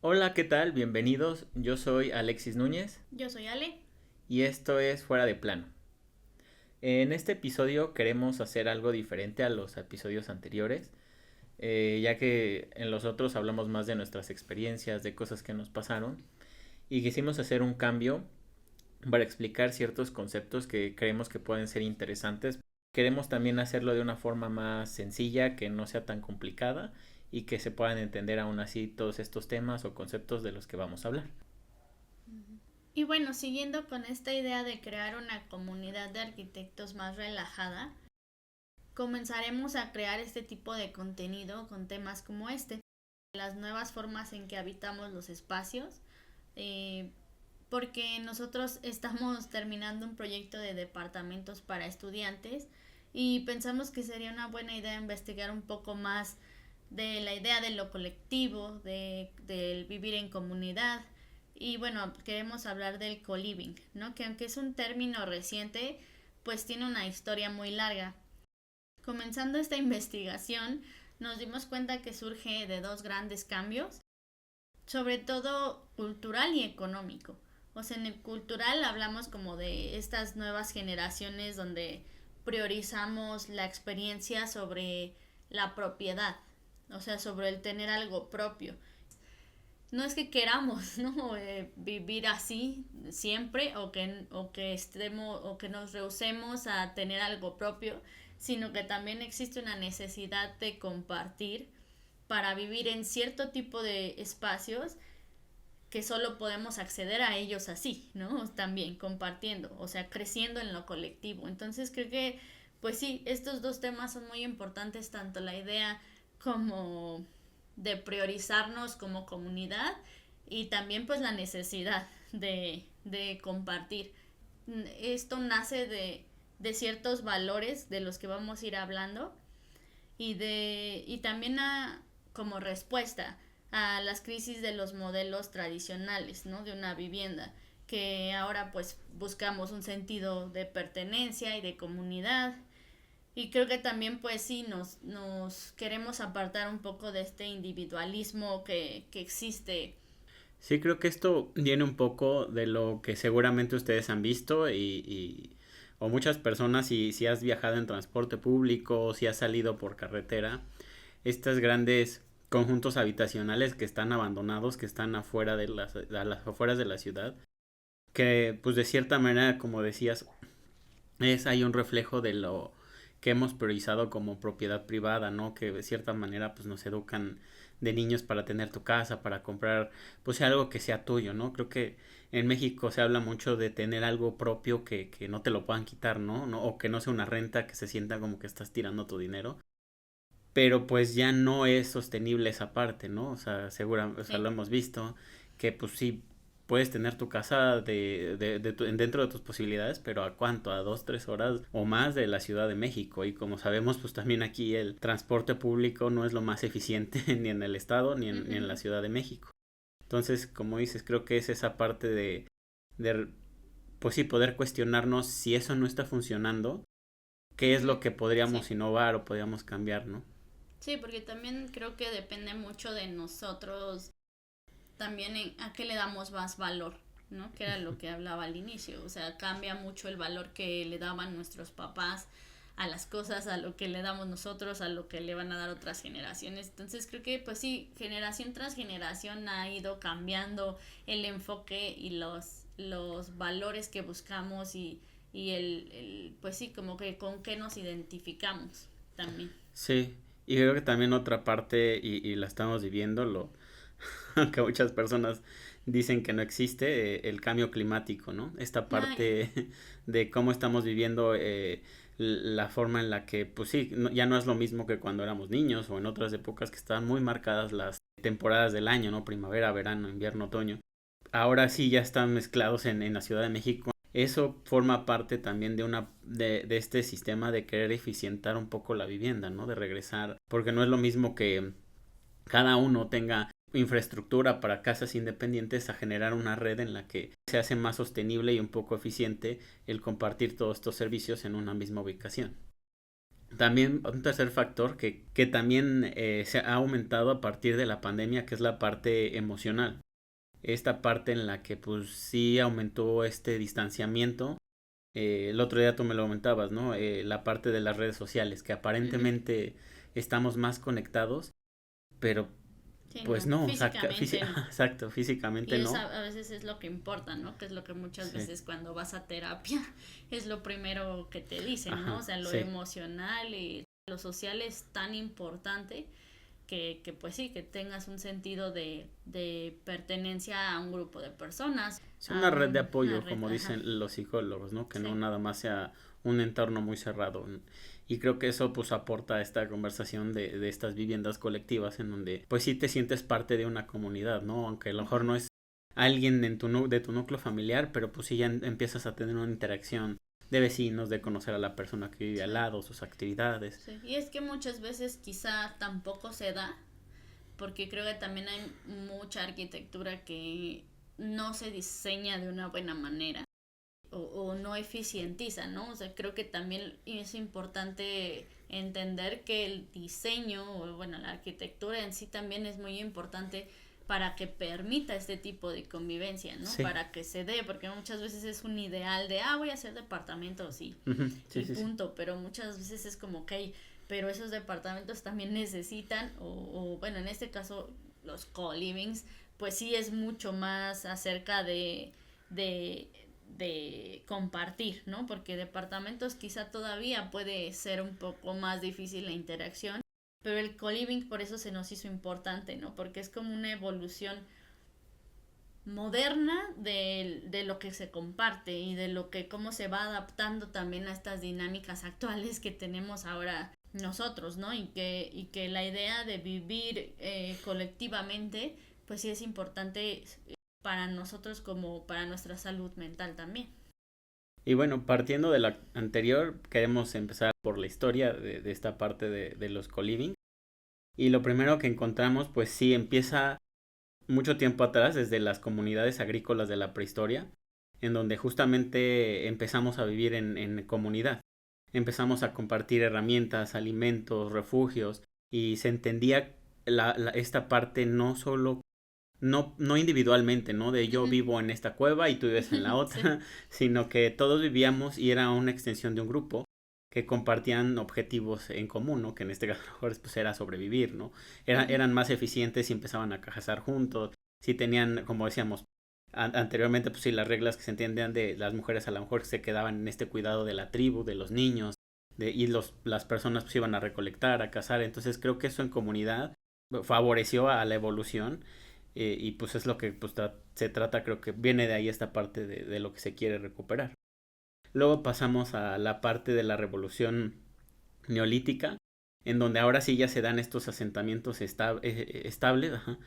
Hola, ¿qué tal? Bienvenidos. Yo soy Alexis Núñez Yo soy Ale. y esto es Fuera de Plano. En este episodio queremos hacer algo diferente a los episodios anteriores, ya que en los otros hablamos más de nuestras experiencias, de cosas que nos pasaron, y quisimos hacer un cambio para explicar ciertos conceptos que creemos que pueden ser interesantes. Queremos también hacerlo de una forma más sencilla, que no sea tan complicada y que se puedan entender aún así todos estos temas o conceptos de los que vamos a hablar. Y bueno, siguiendo con esta idea de crear una comunidad de arquitectos más relajada, comenzaremos a crear este tipo de contenido con temas como este, las nuevas formas en que habitamos los espacios, eh, porque nosotros estamos terminando un proyecto de departamentos para estudiantes y pensamos que sería una buena idea investigar un poco más de la idea de lo colectivo, del vivir en comunidad. Y bueno, queremos hablar del co-living, ¿no? Que aunque es un término reciente, pues tiene una historia muy larga. Comenzando esta investigación, nos dimos cuenta que surge de dos grandes cambios, sobre todo cultural y económico. O sea, en el cultural hablamos como de estas nuevas generaciones donde priorizamos la experiencia sobre la propiedad, o sea, sobre el tener algo propio. No es que queramos, ¿no? Vivir así siempre o que estemos o que nos rehusemos a tener algo propio, sino que también existe una necesidad de compartir para vivir en cierto tipo de espacios que solo podemos acceder a ellos así, ¿no? También compartiendo, o sea, creciendo en lo colectivo. Entonces creo que, pues sí, estos dos temas son muy importantes, tanto la idea como de priorizarnos como comunidad y también pues la necesidad de compartir. Esto nace de ciertos valores de los que vamos a ir hablando y también como respuesta a las crisis de los modelos tradicionales, ¿no? De una vivienda, que ahora pues buscamos un sentido de pertenencia y de comunidad. Y creo que también pues sí nos queremos apartar un poco de este individualismo que existe. Sí, creo que esto viene un poco de lo que seguramente ustedes han visto o muchas personas, si has viajado en transporte público o si has salido por carretera, estas grandes conjuntos habitacionales que están abandonados, que están afuera de a las afueras de la ciudad, que pues de cierta manera, como decías, es ahí un reflejo de lo que hemos priorizado como propiedad privada, ¿no? Que de cierta manera pues nos educan de niños para tener tu casa, para comprar pues algo que sea tuyo, ¿no? Creo que en México se habla mucho de tener algo propio que no te lo puedan quitar, ¿no? ¿no? O que no sea una renta que se sienta como que estás tirando tu dinero. Pero pues ya no es sostenible esa parte, ¿no? O sea, o sea, lo Sí. hemos visto, que pues sí, puedes tener tu casa dentro de tus posibilidades, pero ¿a cuánto? A 2, 3 horas o más de la Ciudad de México. Y como sabemos, pues también aquí el transporte público no es lo más eficiente ni en el estado ni en la Ujú. Ciudad de México. Entonces, como dices, creo que es esa parte de, pues sí, poder cuestionarnos si eso no está funcionando, qué es Ujú. lo que podríamos Sí. innovar o podríamos cambiar, ¿no? Sí, porque también creo que depende mucho de nosotros también a qué le damos más valor, ¿no? Que era lo que hablaba al inicio. O sea, cambia mucho el valor que le daban nuestros papás a las cosas, a lo que le damos nosotros, a lo que le van a dar otras generaciones. Entonces creo que pues sí, generación tras generación ha ido cambiando el enfoque y los valores que buscamos y pues sí, como que con qué nos identificamos también. Sí, y creo que también otra parte, y la estamos viviendo, aunque muchas personas dicen que no existe, el cambio climático, ¿no? Esta Ay, parte de cómo estamos viviendo, la forma en la que, pues sí, ya no es lo mismo que cuando éramos niños o en otras épocas que estaban muy marcadas las temporadas del año, ¿no? Primavera, verano, invierno, otoño. Ahora sí ya están mezclados en la Ciudad de México. Eso forma parte también de este sistema de querer eficientar un poco la vivienda, ¿no? De regresar, porque no es lo mismo que cada uno tenga infraestructura para casas independientes a generar una red en la que se hace más sostenible y un poco eficiente el compartir todos estos servicios en una misma ubicación. También un tercer factor que también se ha aumentado a partir de la pandemia, que es la parte emocional. Esta parte en la que pues sí aumentó este distanciamiento. El otro día tú me lo comentabas, ¿no? La parte de las redes sociales, que Ujú. aparentemente estamos más conectados, pero Sí, pues no, no, o sea, físicamente no. exacto, Y físicamente eso no. a veces es lo que importa, ¿no? Que es lo que muchas Sí, veces cuando vas a terapia es lo primero que te dicen, ¿no? O ajá, sea, lo sí, emocional y lo social es tan importante que pues sí, que tengas un sentido de pertenencia a un grupo de personas, es a una red de una apoyo, red, como ajá, dicen los psicólogos, ¿no? Que no sí. nada más sea un entorno muy cerrado. Y creo que eso pues aporta a esta conversación de estas viviendas colectivas en donde pues sí te sientes parte de una comunidad, ¿no? Aunque a lo mejor Ujú. no es alguien en de tu núcleo familiar, pero pues sí ya empiezas a tener una interacción de vecinos, de conocer a la persona que vive al Sí, lado, sus actividades. sí. Y es que muchas veces quizá tampoco se da, porque creo que también hay mucha arquitectura que no se diseña de una buena manera o no eficientiza, ¿no? O sea, creo que también es importante entender que el diseño, o bueno, la arquitectura en sí también es muy importante para que permita este tipo de convivencia, ¿no? Sí, Para que se dé, porque muchas veces es un ideal de, voy a hacer departamentos ujú, sí, y sí, sí. punto, pero muchas veces es como que hay, pero esos departamentos también necesitan, bueno, en este caso los co-livings, pues sí es mucho más acerca de, de compartir, ¿no? Porque departamentos quizá todavía puede ser un poco más difícil la interacción, pero el co-living por eso se nos hizo importante, ¿no? Porque es como una evolución moderna de lo que se comparte y de lo que cómo se va adaptando también a estas dinámicas actuales que tenemos ahora nosotros, ¿no? Y que la idea de vivir colectivamente, pues sí es importante para nosotros como para nuestra salud mental también. Y bueno, partiendo de la anterior, queremos empezar por la historia de esta parte de los co-living. Y lo primero que encontramos, pues sí, empieza mucho tiempo atrás, desde las comunidades agrícolas de la prehistoria, en donde justamente empezamos a vivir en comunidad. Empezamos a compartir herramientas, alimentos, refugios, y se entendía esta parte no solo, no individualmente, ¿no? De yo Ujú. vivo en esta cueva y tú vives en la Sí. otra, sino que todos vivíamos y era una extensión de un grupo que compartían objetivos en común, ¿no? Que en este caso pues era sobrevivir, ¿no? Ujú. Eran más eficientes y empezaban a cazar juntos, si tenían, como decíamos anteriormente, pues sí, las reglas que se entienden de las mujeres a lo mejor se quedaban en este cuidado de la tribu, de los niños, y las personas pues iban a recolectar, a cazar, entonces creo que eso en comunidad favoreció a la evolución y pues es lo que pues, se trata, creo que viene de ahí esta parte de lo que se quiere recuperar. Luego pasamos a la parte de la revolución neolítica, en donde ahora sí ya se dan estos asentamientos estables, ajá,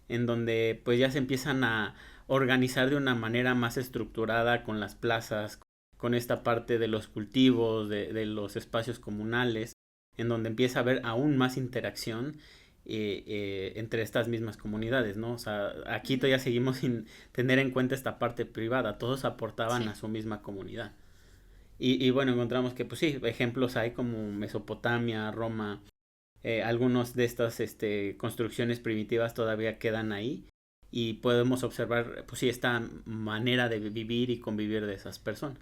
en donde pues ya se empiezan a organizar de una manera más estructurada con las plazas, con esta parte de los cultivos, de los espacios comunales, en donde empieza a haber aún más interacción entre estas mismas comunidades, ¿no? O sea, aquí Ujú. todavía seguimos sin tener en cuenta esta parte privada, todos aportaban a Sí. su misma comunidad. Y bueno, encontramos que pues sí, ejemplos hay como Mesopotamia, Roma, algunos de estas construcciones primitivas todavía quedan ahí y podemos observar pues sí esta manera de vivir y convivir de esas personas.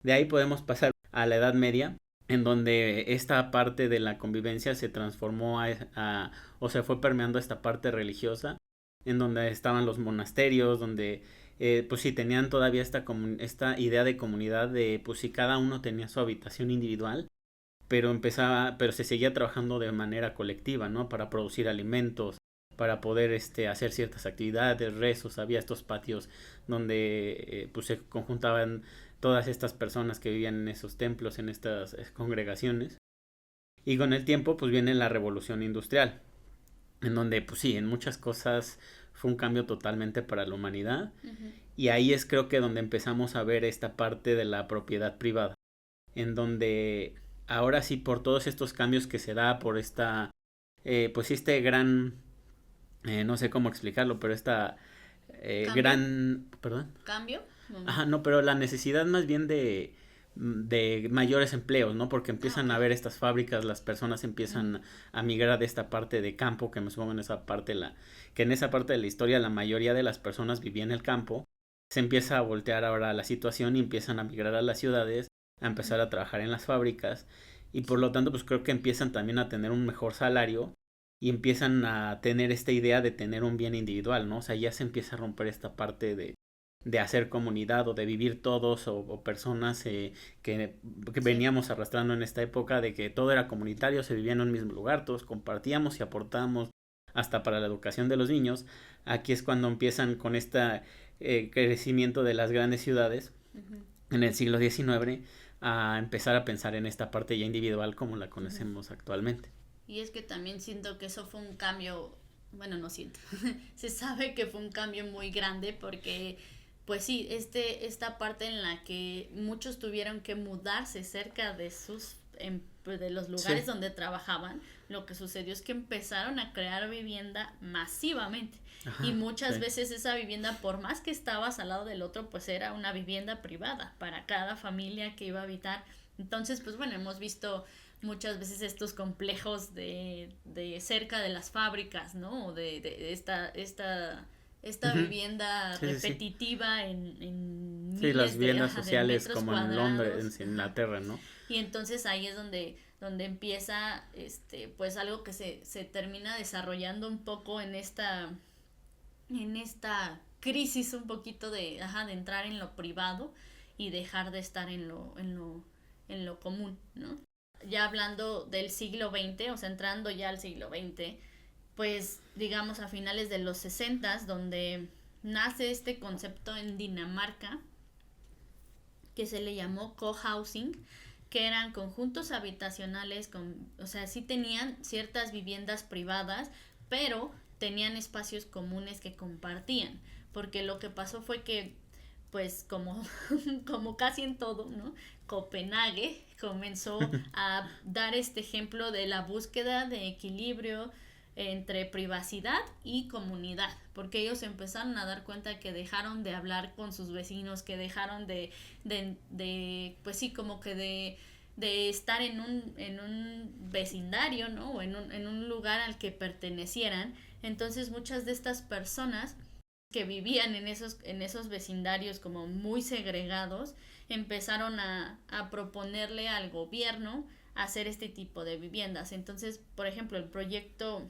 De ahí podemos pasar a la Edad Media, en donde esta parte de la convivencia se transformó o se fue permeando esta parte religiosa, en donde estaban los monasterios, donde pues sí tenían todavía esta idea de comunidad de pues sí cada uno tenía su habitación individual, pero se seguía trabajando de manera colectiva, ¿no? Para producir alimentos, para poder hacer ciertas actividades, rezos, había estos patios donde pues se conjuntaban todas estas personas que vivían en esos templos, en estas congregaciones. Y con el tiempo pues viene la revolución industrial, en donde pues sí, en muchas cosas fue un cambio totalmente para la humanidad. Ujú. Y ahí es creo que donde empezamos a ver esta parte de la propiedad privada, en donde ahora sí por todos estos cambios que se da, por pues gran, no sé cómo explicarlo, pero esta ¿Cambio? gran, perdón, ¿Cambio? ajá, no, pero la necesidad más bien de, de mayores empleos, ¿no? Porque empiezan a ver estas fábricas, las personas empiezan a migrar de esta parte de campo, que me supongo que en esa parte de la historia la mayoría de las personas vivían en el campo. Se empieza a voltear ahora la situación y empiezan a migrar a las ciudades, a empezar a trabajar en las fábricas, y por lo tanto pues creo que empiezan también a tener un mejor salario y empiezan a tener esta idea de tener un bien individual, ¿no? O sea, ya se empieza a romper esta parte de hacer comunidad o de vivir todos o personas que veníamos arrastrando en esta época de que todo era comunitario, se vivía en un mismo lugar, todos compartíamos y aportábamos hasta para la educación de los niños. Aquí es cuando empiezan con este crecimiento de las grandes ciudades en el siglo XIX a empezar a pensar en esta parte ya individual como la conocemos actualmente. Y es que también siento que eso fue un cambio, bueno, no siento, se sabe que fue un cambio muy grande porque, pues sí, esta parte en la que muchos tuvieron que mudarse cerca de de los lugares donde trabajaban, lo que sucedió es que empezaron a crear vivienda masivamente. Ajá, Y muchas sí. veces esa vivienda, por más que estabas al lado del otro, pues era una vivienda privada para cada familia que iba a habitar. Entonces, pues bueno, hemos visto muchas veces estos complejos de cerca de las fábricas, ¿no? O de esta Ujú. vivienda Sí, sí, sí. repetitiva en Sí, las miles viviendas de sociales metros como en Londres, cuadrados. en Ajá. Inglaterra, ¿no? Y entonces ahí es donde empieza pues algo que se termina desarrollando un poco en esta crisis un poquito de entrar en lo privado y dejar de estar en lo común, ¿no? Ya hablando del siglo XX, o sea, entrando ya al siglo XX, pues digamos a finales de los 60, donde nace este concepto en Dinamarca que se le llamó cohousing, que eran conjuntos habitacionales o sea, sí tenían ciertas viviendas privadas, pero tenían espacios comunes que compartían, porque lo que pasó fue que pues como, como casi en todo, ¿no? Copenhague comenzó a dar este ejemplo de la búsqueda de equilibrio entre privacidad y comunidad, porque ellos empezaron a dar cuenta que dejaron de hablar con sus vecinos, que dejaron pues sí, como que de estar en un vecindario, ¿no? O en un lugar al que pertenecieran. Entonces muchas de estas personas que vivían en esos vecindarios como muy segregados, empezaron a proponerle al gobierno hacer este tipo de viviendas. Entonces, por ejemplo, el proyecto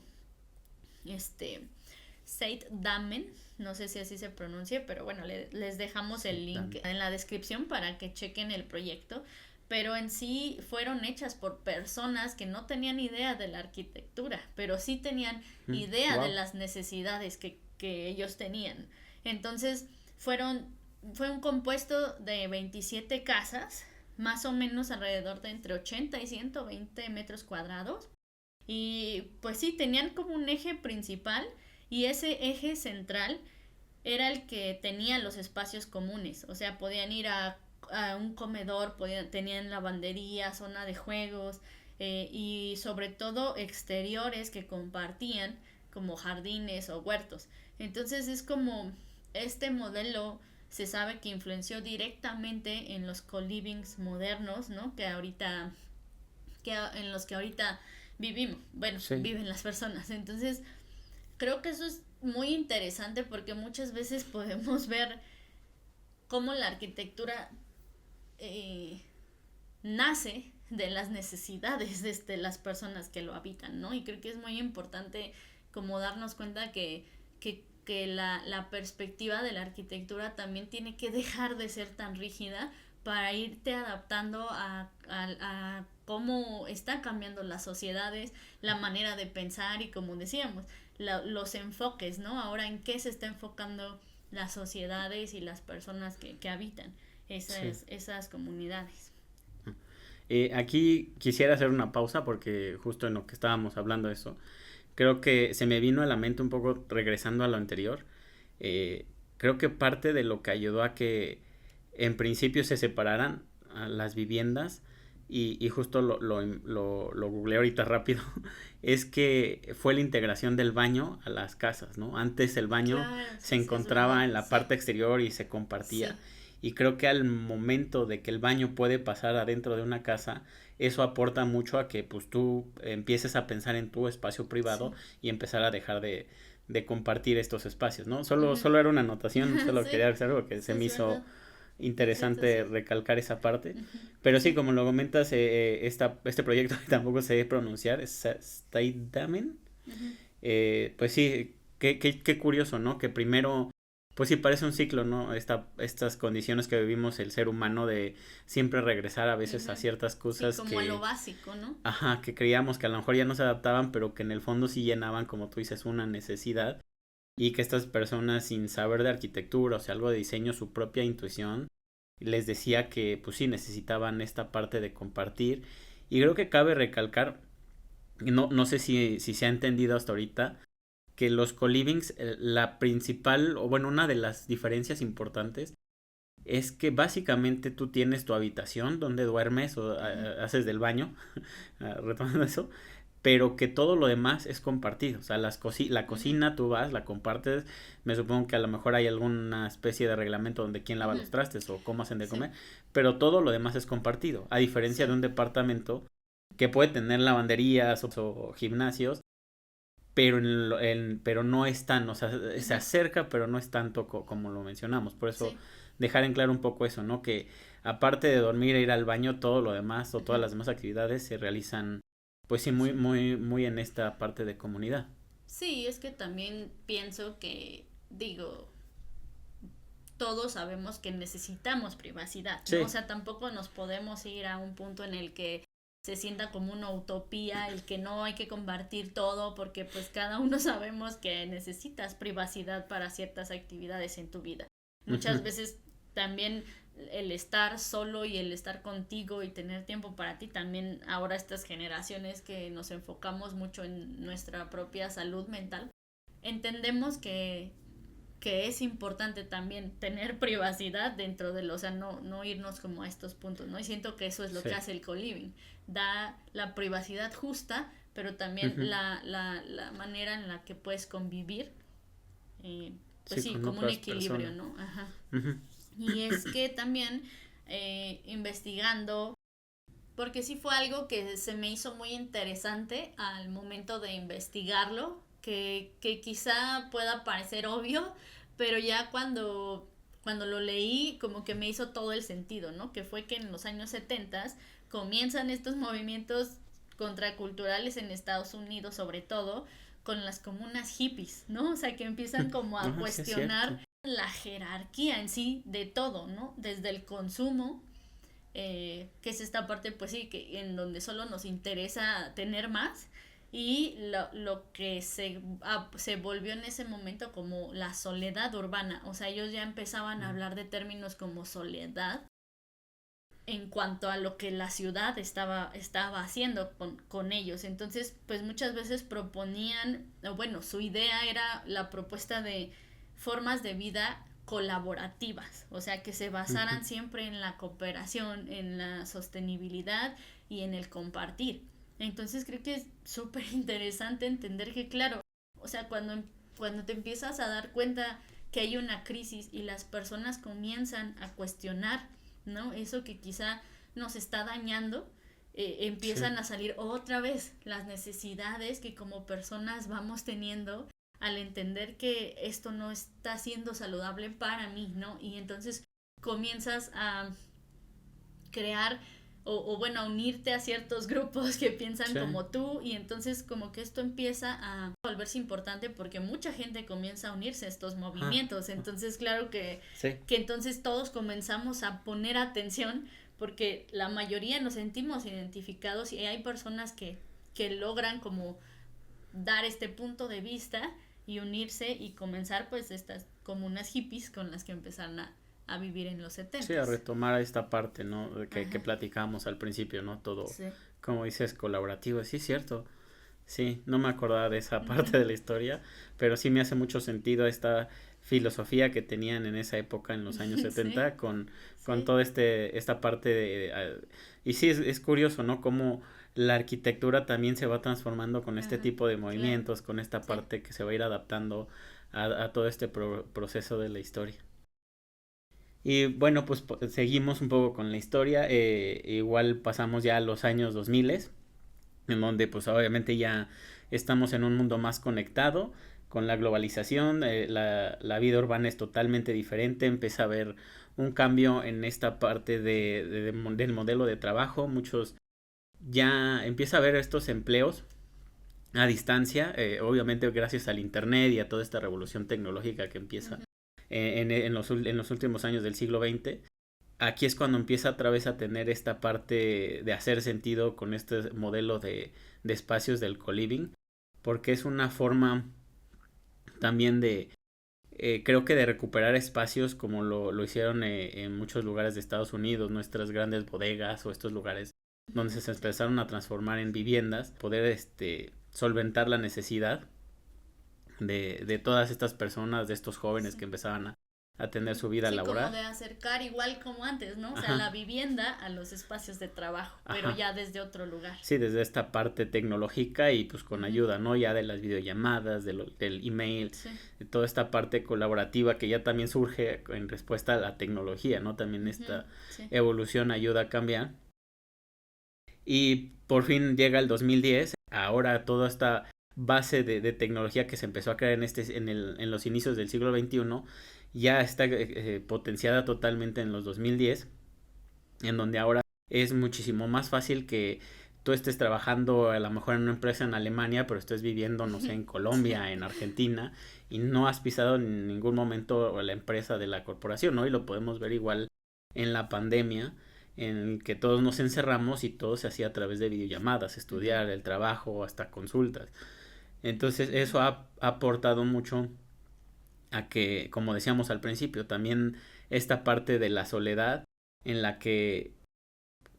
Seid Damen, no sé si así se pronuncia, pero bueno, les dejamos Sí, el link también. en la descripción para que chequen el proyecto. Pero en sí fueron hechas por personas que no tenían idea de la arquitectura, pero sí tenían idea de Wow. las necesidades que ellos tenían. Entonces, fue un compuesto de 27 casas, más o menos alrededor de entre 80 y 120 metros cuadrados. Y pues sí, tenían como un eje principal y ese eje central era el que tenía los espacios comunes. O sea, podían ir a un comedor, tenían lavandería, zona de juegos y sobre todo exteriores que compartían como jardines o huertos. Entonces es como este modelo se sabe que influenció directamente en los co-livings modernos, ¿no? En los que ahorita vivimos, bueno, Sí. viven las personas. Entonces, creo que eso es muy interesante porque muchas veces podemos ver cómo la arquitectura eh, nace de las necesidades de las personas que lo habitan, ¿no? Y creo que es muy importante como darnos cuenta que la perspectiva de la arquitectura también tiene que dejar de ser tan rígida para irte adaptando a cómo están cambiando las sociedades, la manera de pensar y como decíamos, los enfoques, ¿no? Ahora en qué se está enfocando las sociedades y las personas que habitan Sí. esas comunidades. Aquí quisiera hacer una pausa porque justo en lo que estábamos hablando de eso, creo que se me vino a la mente un poco regresando a lo anterior. eh, Creo que parte de lo que ayudó a que en principio se separaran las viviendas y justo lo googleé ahorita rápido, es que fue la integración del baño a las casas, ¿no? Antes el baño Claro, se sí, sí, es verdad. encontraba en la Sí, parte exterior y se compartía. sí. y creo que al momento de que el baño puede pasar adentro de una casa, eso aporta mucho a que pues tú empieces a pensar en tu espacio privado Sí. y empezar a dejar de compartir estos espacios, ¿no? Ujú. Solo era una anotación, solo Sí, quería hacer algo que sí, se me es hizo verdad. Es cierto, interesante sí. recalcar esa parte. Ujú. Pero sí, Sí. como lo comentas, este proyecto que tampoco sé pronunciar, es Steidamen. Ujú. Pues sí, qué curioso, ¿no? Que primero, pues sí parece un ciclo, ¿no? Estas condiciones que vivimos el ser humano de siempre regresar a veces a Ujú. ciertas Sí, cosas como a lo que, básico, ¿no? ajá, que creíamos que a lo mejor ya no se adaptaban, pero que en el fondo sí llenaban, como tú dices, una necesidad. Y que estas personas sin saber de arquitectura, o sea, algo de diseño, su propia intuición, les decía que pues sí necesitaban esta parte de compartir. Y creo que cabe recalcar, no sé si se ha entendido hasta ahorita, que los co-livings, la principal, o bueno, una de las diferencias importantes es que básicamente tú tienes tu habitación donde duermes o Ujú. haces del baño, retomando eso, pero que todo lo demás es compartido. O sea, la Ujú. cocina tú vas, la compartes. Me supongo que a lo mejor hay alguna especie de reglamento donde quién lava Ujú. los trastes o cómo hacen de Sí, comer, pero todo lo demás es compartido. A diferencia de sí. un departamento que puede tener lavanderías o gimnasios, pero, pero no es tan, o sea, se Ujú. acerca, pero no es tanto como lo mencionamos. Por eso Sí. dejar en claro un poco eso, ¿no? Que aparte de dormir e ir al baño, todo lo demás o todas Ujú. las demás actividades se realizan, pues sí, muy, Sí. muy, muy en esta parte de comunidad. Sí, es que también pienso que, digo, todos sabemos que necesitamos privacidad, ¿no? O Sí, sea, tampoco nos podemos ir a un punto en el que se sienta como una utopía, el que no hay que compartir todo, porque pues cada uno sabemos que necesitas privacidad para ciertas actividades en tu vida. Muchas ujú, veces también el estar solo y el estar contigo y tener tiempo para ti, también ahora estas generaciones que nos enfocamos mucho en nuestra propia salud mental, entendemos que es importante también tener privacidad dentro de lo, o sea, no irnos como a estos puntos, ¿no? Y siento que eso es lo que sí, hace el co-living, da la privacidad justa, pero también ujú, la manera en la que puedes convivir, pues sí, sí, con como un otras equilibrio, personas. ¿no? Ajá. Ujú, Y es que también investigando, porque sí fue algo que se me hizo muy interesante al momento de investigarlo, que quizá pueda parecer obvio, pero ya cuando lo leí como que me hizo todo el sentido, ¿no? Que fue que en los años 70 comienzan estos movimientos contraculturales en Estados Unidos sobre todo con las comunas hippies, ¿no? O sea, que empiezan como a ah, sí es cierto. cuestionar la jerarquía en sí de todo, ¿no? Desde el consumo, que es esta parte, pues sí, que en donde solo nos interesa tener más, y lo que se volvió en ese momento como la soledad urbana. O sea, ellos ya empezaban a Mm, hablar de términos como soledad en cuanto a lo que la ciudad estaba haciendo con ellos. Entonces, pues muchas veces proponían, o bueno, su idea era la propuesta de formas de vida colaborativas, o sea, que se ujú, basaran siempre en la cooperación, en la sostenibilidad y en el compartir. Entonces creo que es súper interesante entender que, claro, o sea, cuando te empiezas a dar cuenta que hay una crisis y las personas comienzan a cuestionar, ¿no? Eso que quizá nos está dañando, sí, empiezan a salir otra vez las necesidades que como personas vamos teniendo al entender que esto no está siendo saludable para mí, ¿no? Y entonces comienzas a crear o bueno, a unirte a ciertos grupos que piensan sí, como tú, y entonces como que esto empieza a volverse importante porque mucha gente comienza a unirse a estos ah, movimientos. Entonces claro sí, que entonces todos comenzamos a poner atención porque la mayoría nos sentimos identificados y hay personas que logran como dar este punto de vista y unirse y comenzar pues estas comunas hippies con las que empezaron a vivir en los sí, a setentas. retomar esta parte, ¿no? Que Ajá, platicábamos al principio, ¿no? Todo, sí. como dices, colaborativo, sí es cierto. Sí, no me acordaba de esa Ujú. parte de la historia, pero sí me hace mucho sentido esta filosofía que tenían en esa época, en los años Sí, 70 con sí. toda esta parte y sí, es curioso, ¿no? Cómo la arquitectura también se va transformando con este Ajá, tipo de claro. movimientos, con esta Sí. parte que se va a ir adaptando a todo este proceso de la historia. Y bueno, pues seguimos un poco con la historia. Igual pasamos ya a los años 2000, en donde pues obviamente ya estamos en un mundo más conectado con la globalización. La vida urbana es totalmente diferente. Empieza a haber un cambio en esta parte del modelo de trabajo. Muchos ya empieza a haber estos empleos a distancia, obviamente gracias al internet y a toda esta revolución tecnológica que empieza Ujú. en los últimos años del siglo XX. Aquí es cuando empieza otra vez a tener esta parte de hacer sentido con este modelo de espacios del co-living, porque es una forma también creo que de recuperar espacios como lo hicieron en muchos lugares de Estados Unidos, nuestras grandes bodegas o estos lugares donde se Sí. empezaron a transformar en viviendas, poder solventar la necesidad de todas estas personas, de estos jóvenes que Sí. empezaban a tener su vida Sí, como laboral. de acercar igual como antes, ¿no? O sea, Ajá, la vivienda a los espacios de trabajo, pero ajá. ya desde otro lugar. Sí, desde esta parte tecnológica y pues con Ujú. ayuda, ¿no? Ya de las videollamadas, del email, Sí. de toda esta parte colaborativa que ya también surge en respuesta a la tecnología, ¿no? También Ujú. esta Sí. evolución ayuda a cambiar. Y por fin llega el 2010, ahora toda esta base de tecnología que se empezó a crear en los inicios del siglo XXI ya está potenciada totalmente en los 2010, en donde ahora es muchísimo más fácil que tú estés trabajando a lo mejor en una empresa en Alemania, pero estés viviendo, no sé, en Sí. Colombia, en Argentina, y no has pisado en ningún momento la empresa de la corporación, ¿no? Y lo podemos ver igual en la pandemia, en el que todos nos encerramos y todo se hacía a través de videollamadas, Ujú. estudiar, el trabajo, hasta consultas. Entonces Sí. eso ha aportado mucho a que, como decíamos al principio, también esta parte de la soledad en la que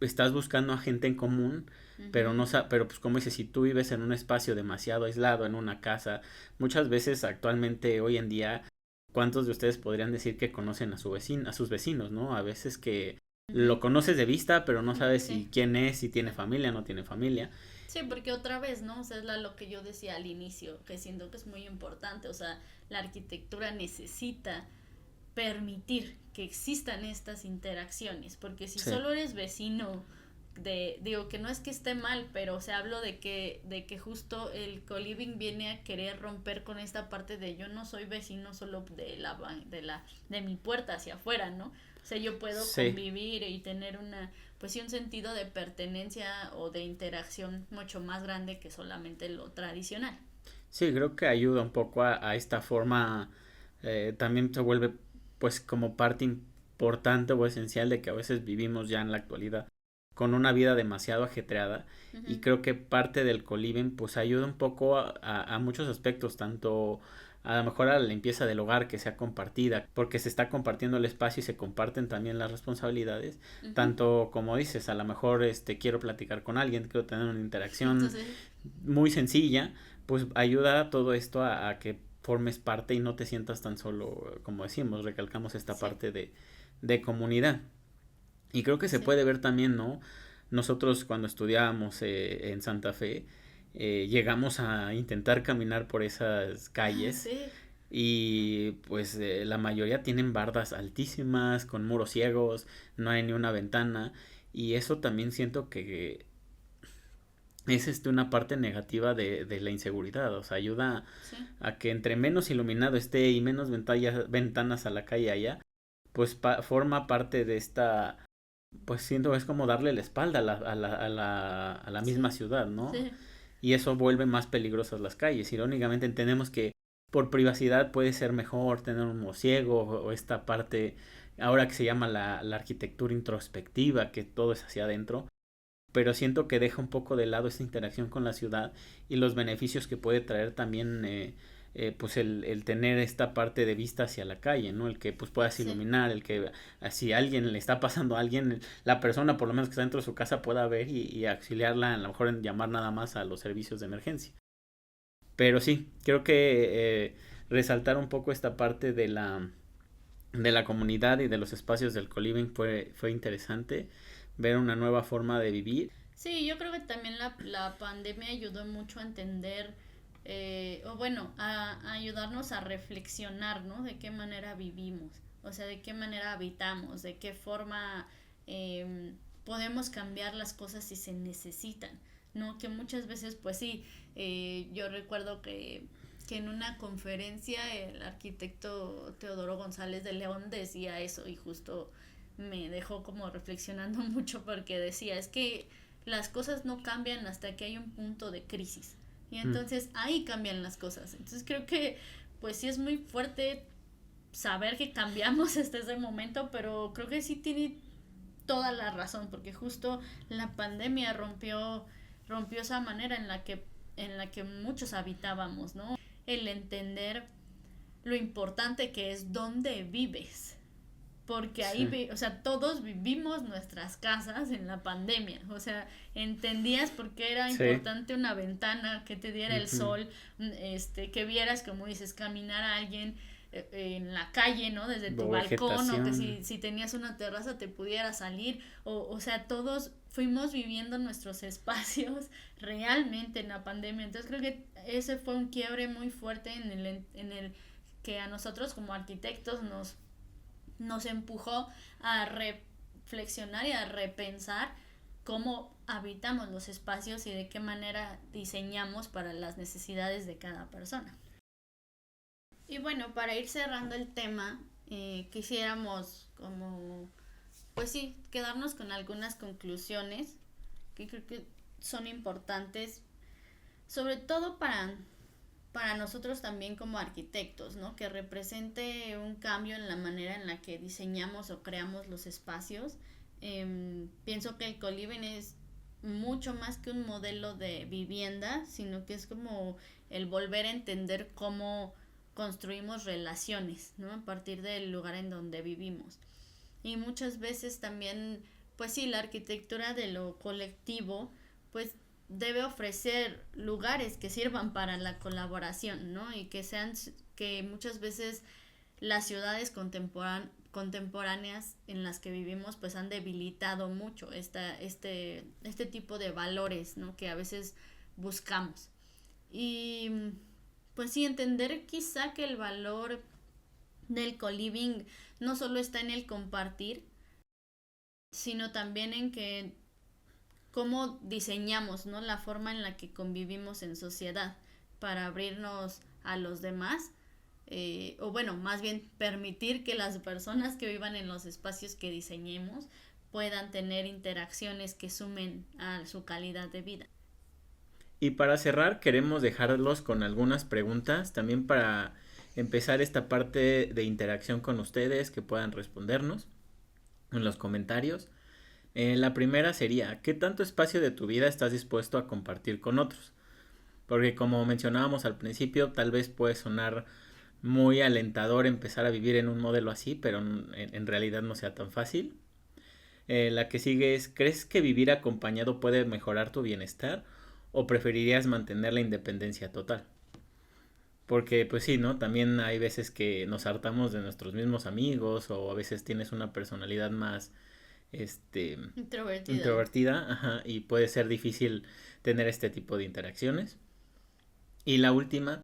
estás buscando a gente en común, pero Ujú. no pero pues como dices, si tú vives en un espacio demasiado aislado, en una casa, muchas veces actualmente hoy en día, ¿cuántos de ustedes podrían decir que conocen a su vecino, a sus vecinos, ¿no? A veces que Ujú. lo conoces de vista, pero no sabes Sí. si quién es, si Sí. tiene familia, no tiene familia. Sí, porque otra vez, ¿no? O sea, es lo que yo decía al inicio, que siento que es muy importante. O sea, la arquitectura necesita permitir que existan estas interacciones, porque si Sí, solo eres vecino digo que no es que esté mal, pero o sea, hablo de que justo el co-living viene a querer romper con esta parte de yo no soy vecino solo de mi puerta hacia afuera, ¿no? O sea, yo puedo sí. convivir y tener pues sí, un sentido de pertenencia o de interacción mucho más grande que solamente lo tradicional. Sí, creo que ayuda un poco a esta forma, también se vuelve pues como parte importante o esencial de que a veces vivimos ya en la actualidad con una vida demasiado ajetreada y Ujú. creo que parte del coliving pues ayuda un poco a muchos aspectos, tanto a lo mejor a la limpieza del hogar que sea compartida, porque se está compartiendo el espacio y se comparten también las responsabilidades, Ujú. tanto como dices, a lo mejor quiero platicar con alguien, quiero tener una interacción Entonces, muy sencilla, pues ayuda todo esto a que formes parte y no te sientas tan solo, como decimos, recalcamos esta sí, parte de comunidad. Y creo que se sí. puede ver también, ¿no? Nosotros cuando estudiábamos en Santa Fe, llegamos a intentar caminar por esas Ah, calles sí. y pues la mayoría tienen bardas altísimas, con muros ciegos, no hay ni una ventana y eso también siento que es una parte negativa de la inseguridad, o sea, ayuda Sí. a que entre menos iluminado esté y menos ventanas a la calle haya, pues forma parte de esta, pues siento es como darle la espalda a la misma Sí, ciudad, ¿no? sí, Y eso vuelve más peligrosas las calles. Irónicamente entendemos que por privacidad puede ser mejor tener un mosiego o esta parte, ahora que se llama la arquitectura introspectiva, que todo es hacia adentro, pero siento que deja un poco de lado esta interacción con la ciudad y los beneficios que puede traer también pues el tener esta parte de vista hacia la calle, ¿no? El que pues puedas sí. iluminar, el que si a alguien le está pasando a alguien, la persona por lo menos que está dentro de su casa pueda ver y auxiliarla, a lo mejor en llamar nada más a los servicios de emergencia. Pero sí, creo que resaltar un poco esta parte de la comunidad y de los espacios del coliving fue interesante ver una nueva forma de vivir. Sí, yo creo que también la pandemia ayudó mucho a entender, o bueno, a ayudarnos a reflexionar, ¿no? De qué manera vivimos. o sea, de qué manera habitamos, de qué forma podemos cambiar las cosas si se necesitan, ¿no? Que muchas veces, pues sí, yo recuerdo que en una conferencia el arquitecto Teodoro González de León decía eso y justo me dejó como reflexionando mucho porque decía, es que las cosas no cambian hasta que hay un punto de crisis y entonces ahí cambian las cosas. Entonces creo que pues sí es muy fuerte saber que cambiamos hasta ese momento, pero creo que sí tiene toda la razón porque justo la pandemia rompió esa manera en la que muchos habitábamos, ¿no? El entender lo importante que es dónde vives. Porque ahí, sí, o sea, todos vivimos nuestras casas en la pandemia. O sea, entendías por qué era, sí, importante una ventana que te diera el sol, que vieras, como dices, caminar a alguien en la calle, ¿no? Desde tu balcón, o que si tenías una terraza te pudiera salir. O sea, todos fuimos viviendo nuestros espacios realmente en la pandemia. Entonces creo que ese fue un quiebre muy fuerte en el que a nosotros como arquitectos nos empujó a reflexionar y a repensar cómo habitamos los espacios y de qué manera diseñamos para las necesidades de cada persona. Y bueno, para ir cerrando el tema, quisiéramos como, pues sí, quedarnos con algunas conclusiones que creo que son importantes, sobre todo para nosotros también como arquitectos, ¿no? Que represente un cambio en la manera en la que diseñamos o creamos los espacios. Pienso que el co-living es mucho más que un modelo de vivienda, sino que es como el volver a entender cómo construimos relaciones, ¿no? A partir del lugar en donde vivimos. Y muchas veces también, pues sí, la arquitectura de lo colectivo, pues debe ofrecer lugares que sirvan para la colaboración, ¿no? Y que muchas veces las ciudades contemporáneas en las que vivimos pues han debilitado mucho este tipo de valores, ¿no? Que a veces buscamos. Y pues sí, entender quizá que el valor del co-living no solo está en el compartir, sino también en que cómo diseñamos, ¿no? La forma en la que convivimos en sociedad para abrirnos a los demás, o bueno, más bien permitir que las personas que vivan en los espacios que diseñemos puedan tener interacciones que sumen a su calidad de vida. Y para cerrar, queremos dejarlos con algunas preguntas, también para empezar esta parte de interacción con ustedes, que puedan respondernos en los comentarios. La primera sería, ¿qué tanto espacio de tu vida estás dispuesto a compartir con otros? Porque como mencionábamos al principio, tal vez puede sonar muy alentador empezar a vivir en un modelo así, pero en realidad no sea tan fácil. La que sigue es, ¿crees que vivir acompañado puede mejorar tu bienestar o preferirías mantener la independencia total? Porque pues sí, ¿no? También hay veces que nos hartamos de nuestros mismos amigos o a veces tienes una personalidad más introvertida, ajá, y puede ser difícil tener este tipo de interacciones. Y la última,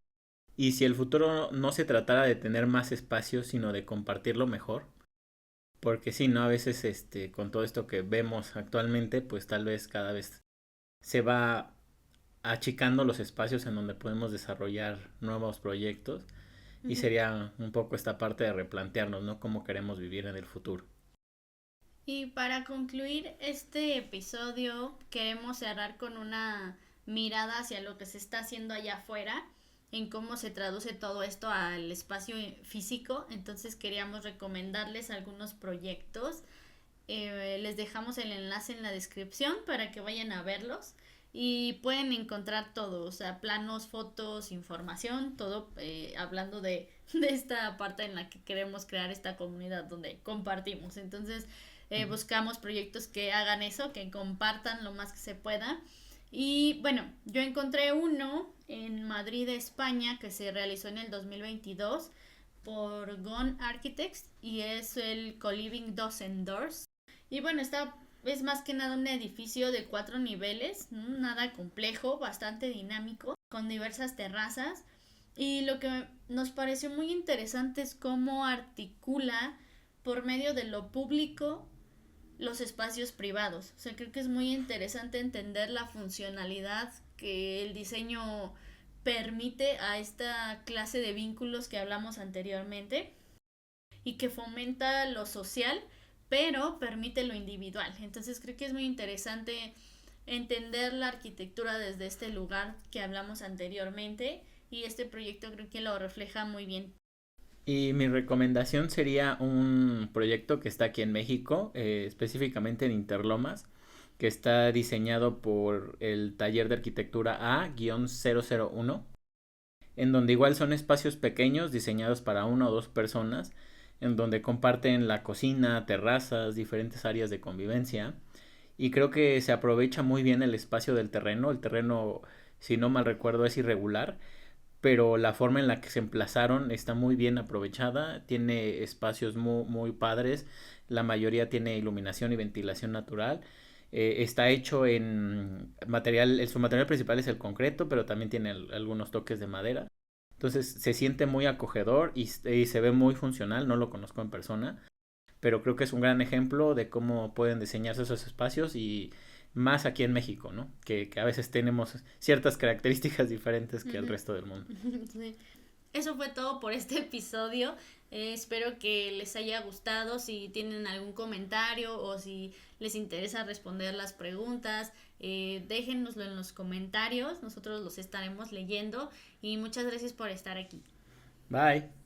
¿y si el futuro no se tratara de tener más espacio, sino de compartirlo mejor? Porque sí, ¿no? A veces con todo esto que vemos actualmente, pues tal vez cada vez se va achicando los espacios en donde podemos desarrollar nuevos proyectos. Y sería un poco esta parte de replantearnos, ¿no? Cómo queremos vivir en el futuro. Y para concluir este episodio, queremos cerrar con una mirada hacia lo que se está haciendo allá afuera, en cómo se traduce todo esto al espacio físico. Entonces queríamos recomendarles algunos proyectos. Les dejamos el enlace en la descripción para que vayan a verlos y pueden encontrar todo, o sea, planos, fotos, información, todo hablando de esta parte en la que queremos crear esta comunidad donde compartimos. Entonces buscamos proyectos que hagan eso, que compartan lo más que se pueda. Y bueno, yo encontré uno en Madrid, España, que se realizó en el 2022 por Gone Architects y es el Co-Living Dos and Doors. Y bueno, es más que nada un edificio de 4 niveles, nada complejo, bastante dinámico, con diversas terrazas. Y lo que nos pareció muy interesante es cómo articula por medio de lo público los espacios privados. O sea, creo que es muy interesante entender la funcionalidad que el diseño permite a esta clase de vínculos que hablamos anteriormente y que fomenta lo social, pero permite lo individual. Entonces creo que es muy interesante entender la arquitectura desde este lugar que hablamos anteriormente, y este proyecto creo que lo refleja muy bien. Y mi recomendación sería un proyecto que está aquí en México, específicamente en Interlomas, que está diseñado por el taller de arquitectura A-001, en donde igual son espacios pequeños diseñados para una o dos personas, en donde comparten la cocina, terrazas, diferentes áreas de convivencia. Y creo que se aprovecha muy bien el espacio del terreno. El terreno, si no mal recuerdo, es irregular, pero la forma en la que se emplazaron está muy bien aprovechada. Tiene espacios muy, muy padres. La mayoría tiene iluminación y ventilación natural. Está hecho en material, su material principal es el concreto, pero también tiene algunos toques de madera. Entonces se siente muy acogedor y se ve muy funcional. No lo conozco en persona, pero creo que es un gran ejemplo de cómo pueden diseñarse esos espacios, y más aquí en México, ¿no? Que a veces tenemos ciertas características diferentes que el resto del mundo. Sí. Eso fue todo por este episodio. Espero que les haya gustado. Si tienen algún comentario o si les interesa responder las preguntas, déjenoslo en los comentarios. Nosotros los estaremos leyendo. Y muchas gracias por estar aquí. Bye.